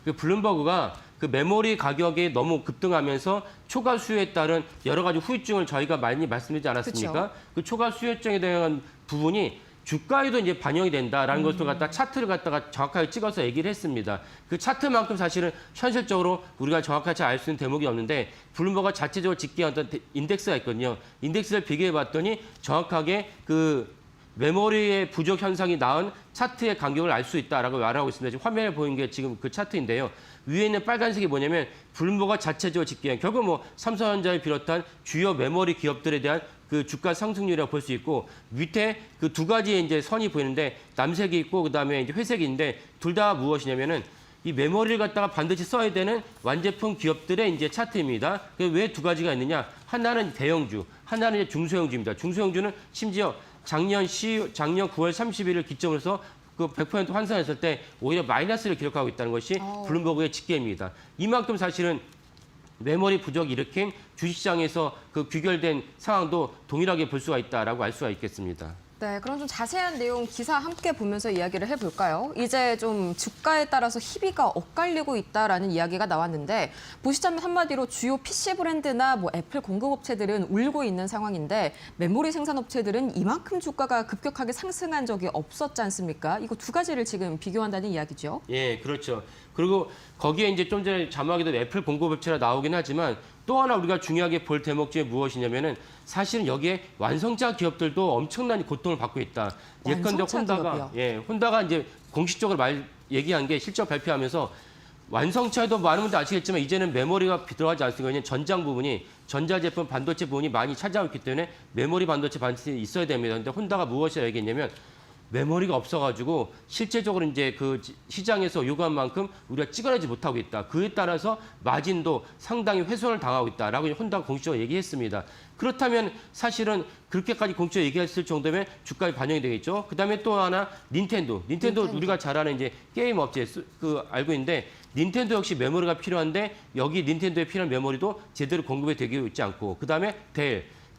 그 블룸버그가 그 메모리 가격이 너무 급등하면서 초과 수요에 따른 여러 가지 후유증을 저희가 많이 말씀드리지 않았습니까? 그쵸. 그 초과 수요증에 대한 부분이 주가에도 이제 반영이 된다라는 것을 갖다 차트를 갖다가 정확하게 찍어서 얘기를 했습니다. 그 차트만큼 사실은 현실적으로 우리가 정확하게 알 수 있는 대목이 없는데 블룸버그가 자체적으로 집계한 어떤 인덱스가 있거든요. 인덱스를 비교해 봤더니 정확하게 그 메모리의 부족 현상이 낳은 차트의 간격을 알 수 있다라고 말하고 있습니다. 지금 화면에 보이는 게 지금 그 차트인데요. 위에 있는 빨간색이 뭐냐면 블룸버그가 자체적으로 집계한 결국 뭐 삼성전자를 비롯한 주요 메모리 기업들에 대한 그 주가 상승률이라고 볼 수 있고 밑에 그 두 가지의 이제 선이 보이는데 남색이 있고 그다음에 이제 회색이 있는데 둘 다 무엇이냐면은 이 메모리를 갖다가 반드시 써야 되는 완제품 기업들의 이제 차트입니다. 왜 두 가지가 있느냐? 하나는 대형주, 하나는 이제 중소형주입니다. 중소형주는 심지어 작년 9월 30일을 기점으로 해서 그 100% 환산했을 때 오히려 마이너스를 기록하고 있다는 것이 블룸버그의 집계입니다. 이만큼 사실은 메모리 부족이 일으킨 주식시장에서 그 귀결된 상황도 동일하게 볼 수가 있다라고 알 수가 있겠습니다. 네, 그럼 좀 자세한 내용 기사 함께 보면서 이야기를 해볼까요? 이제 좀 주가에 따라서 희비가 엇갈리고 있다라는 이야기가 나왔는데 보시자면 한마디로 주요 PC 브랜드나 뭐 애플 공급업체들은 울고 있는 상황인데 메모리 생산업체들은 이만큼 주가가 급격하게 상승한 적이 없었지 않습니까? 이거 두 가지를 지금 비교한다는 이야기죠. 예, 그렇죠. 그리고 거기에 이제 좀 전에 자막에도 애플 공급업체가 나오긴 하지만 또 하나 우리가 중요하게 볼 대목 중에 무엇이냐면은 사실은 여기에 완성차 기업들도 엄청난 고통을 받고 있다. 예컨대 혼다가 이제 공식적으로 얘기한 게 실적 발표하면서 완성차도 많은 분들 아시겠지만 이제는 메모리가 들어가지 않습니까? 왜냐하면 전장 부분이 전자제품 반도체 부분이 많이 차지하고 있기 때문에 메모리 반도체 반드시 있어야 됩니다. 근데 혼다가 무엇이라 얘기했냐면 메모리가 없어가지고 실제적으로 이제 그 시장에서 요구한 만큼 우리가 찍어내지 못하고 있다. 그에 따라서 마진도 상당히 훼손을 당하고 있다라고 혼다가 공식적으로 얘기했습니다. 그렇다면 사실은 그렇게까지 공식적으로 얘기했을 정도면 주가에 반영이 되겠죠. 그다음에 또 하나 닌텐도 우리가 잘 아는 이제 게임 업체 그 알고 있는데 닌텐도 역시 메모리가 필요한데 여기 닌텐도에 필요한 메모리도 제대로 공급이 되고 있지 않고 그다음에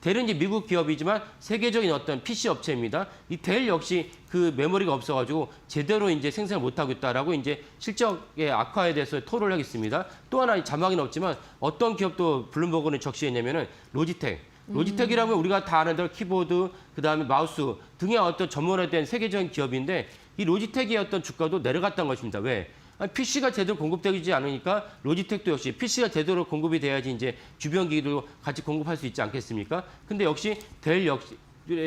델은 이제 미국 기업이지만 세계적인 어떤 PC 업체입니다. 이 델 역시 그 메모리가 없어가지고 제대로 이제 생산을 못하고 있다라고 이제 실적의 악화에 대해서 토론을 하겠습니다. 또 하나 자막은 없지만 어떤 기업도 블룸버그는 적시했냐면은 로지텍이라면 우리가 다 아는 대로 키보드, 그다음에 마우스 등의 어떤 전문화된 세계적인 기업인데 이 로지텍의 어떤 주가도 내려갔다는 것입니다. 왜? PC가 제대로 공급되지 않으니까 로지텍도 역시 PC가 제대로 공급이 돼야지 이제 주변 기기도 같이 공급할 수 있지 않겠습니까? 근데 역시 델 역시에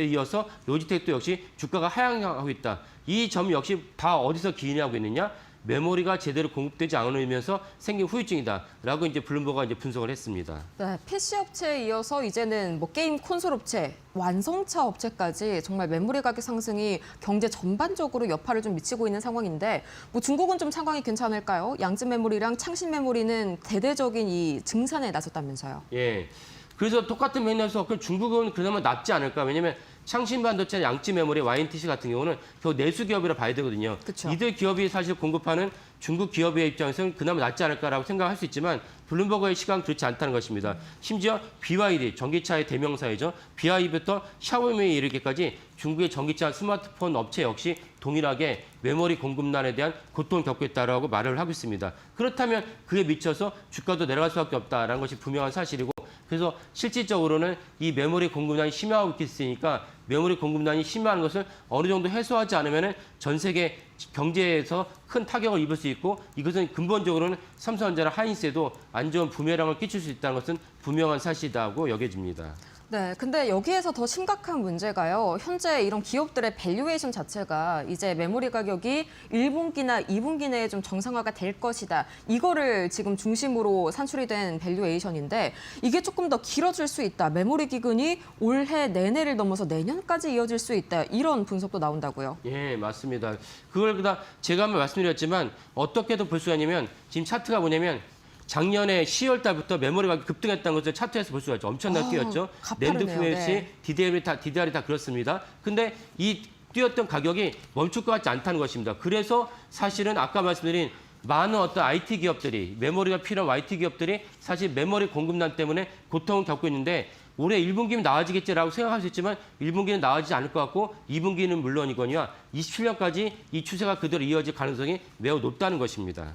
이어서 로지텍도 역시 주가가 하향하고 있다. 이 점 역시 다 어디서 기인하고 있느냐? 메모리가 제대로 공급되지 않으면서 생긴 후유증이다라고 이제 블룸버그가 이제 분석을 했습니다. 네, PC 업체에 이어서 이제는 뭐 게임 콘솔 업체, 완성차 업체까지 정말 메모리 가격 상승이 경제 전반적으로 여파를 좀 미치고 있는 상황인데 뭐 중국은 좀 상황이 괜찮을까요? 양진 메모리랑 창신 메모리는 대대적인 이 증산에 나섰다면서요. 예. 그래서 똑같은 맥락에서 중국은 그나마 낫지 않을까? 왜냐면 창신 반도체, 양지 메모리, YNTC 같은 경우는 겨우 내수 기업이라 봐야 되거든요. 그쵸. 이들 기업이 사실 공급하는 중국 기업의 입장에서는 그나마 낫지 않을까라고 생각할 수 있지만 블룸버그의 시각은 그렇지 않다는 것입니다. 심지어 BYD, 전기차의 대명사이죠. BYD부터 샤오미에 이르기까지 중국의 전기차 스마트폰 업체 역시 동일하게 메모리 공급난에 대한 고통을 겪고 있다고 말을 하고 있습니다. 그렇다면 그에 미쳐서 주가도 내려갈 수밖에 없다는 것이 분명한 사실이고 그래서 실질적으로는 이 메모리 공급난이 심화하고 있으니까 메모리 공급난이 심화하는 것을 어느 정도 해소하지 않으면 전 세계 경제에서 큰 타격을 입을 수 있고 이것은 근본적으로는 삼성전자나 하이닉스에도 안 좋은 부메랑을 끼칠 수 있다는 것은 분명한 사실이라고 여겨집니다. 네, 근데 여기에서 더 심각한 문제가요. 현재 이런 기업들의 밸류에이션 자체가 이제 메모리 가격이 1분기나 2분기 내에 좀 정상화가 될 것이다. 이거를 지금 중심으로 산출이 된 밸류에이션인데 이게 조금 더 길어질 수 있다. 메모리 기근이 올해 내내를 넘어서 내년까지 이어질 수 있다. 이런 분석도 나온다고요. 예, 맞습니다. 그걸 제가 한번 말씀드렸지만 어떻게도 볼 수가 있냐면 지금 차트가 뭐냐면 작년에 10월 달부터 메모리 가격이 급등했다는 것을 차트에서 볼 수가 있죠. 엄청나게 뛰었죠. 낸드 플래시, DDR이 다 그렇습니다. 근데 이 뛰었던 가격이 멈출 것 같지 않다는 것입니다. 그래서 사실은 아까 말씀드린 많은 어떤 IT 기업들이, 메모리가 필요한 IT 기업들이 사실 메모리 공급난 때문에 고통을 겪고 있는데 올해 1분기면 나아지겠지라고 생각할 수 있지만 1분기는 나아지지 않을 것 같고 2분기는 물론이거니와 27년까지 이 추세가 그대로 이어질 가능성이 매우 높다는 것입니다.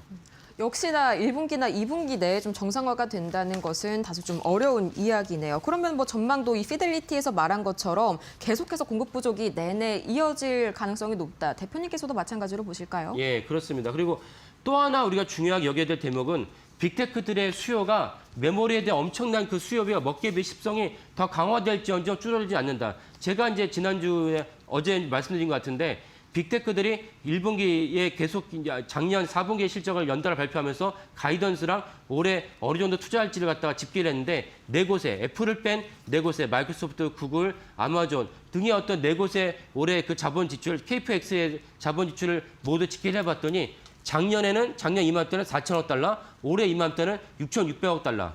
역시나 1분기나 2분기 내에 좀 정상화가 된다는 것은 다소 좀 어려운 이야기네요. 그러면 뭐 전망도 이 피델리티에서 말한 것처럼 계속해서 공급 부족이 내내 이어질 가능성이 높다. 대표님께서도 마찬가지로 보실까요? 예, 그렇습니다. 그리고 또 하나 우리가 중요하게 여겨야 될 대목은 빅테크들의 수요가 메모리에 대한 엄청난 그 수요비와 먹개비 십성이 더 강화될지언정 줄어들지 않는다. 제가 이제 지난주에 어제 말씀드린 것 같은데 빅테크들이 1분기에 계속 작년 4분기의 실적을 연달아 발표하면서 가이던스랑 올해 어느 정도 투자할지를 갖다가 집계를 했는데 네 곳에 애플을 뺀 네 곳에 마이크로소프트, 구글, 아마존 등의 어떤 네 곳에 올해 그 자본 지출, KPX의 자본 지출을 모두 집계를 해봤더니 작년 이맘때는 4천억 달러, 올해 이맘때는 6,600억 달러.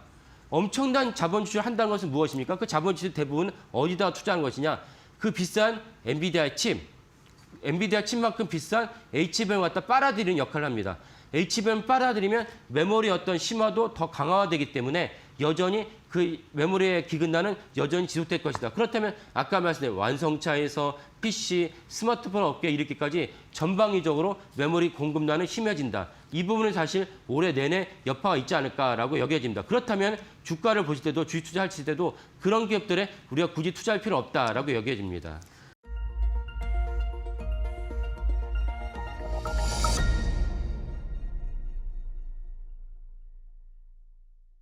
엄청난 자본 지출을 한다는 것은 무엇입니까? 그 자본 지출 대부분 어디다 투자한 것이냐? 그 비싼 엔비디아의 엔비디아 칩만큼 비싼 HBM을 갖다 빨아들이는 역할을 합니다. HBM을 빨아들이면 메모리 어떤 심화도 더 강화되기 때문에 여전히 그 메모리의 기근난은 여전히 지속될 것이다. 그렇다면 아까 말씀드린 완성차에서 PC, 스마트폰 업계에 이르기까지 전방위적으로 메모리 공급난은 심해진다. 이 부분은 사실 올해 내내 여파가 있지 않을까라고 여겨집니다. 그렇다면 주가를 보실 때도 주식 투자할 때도 그런 기업들에 우리가 굳이 투자할 필요 없다라고 여겨집니다.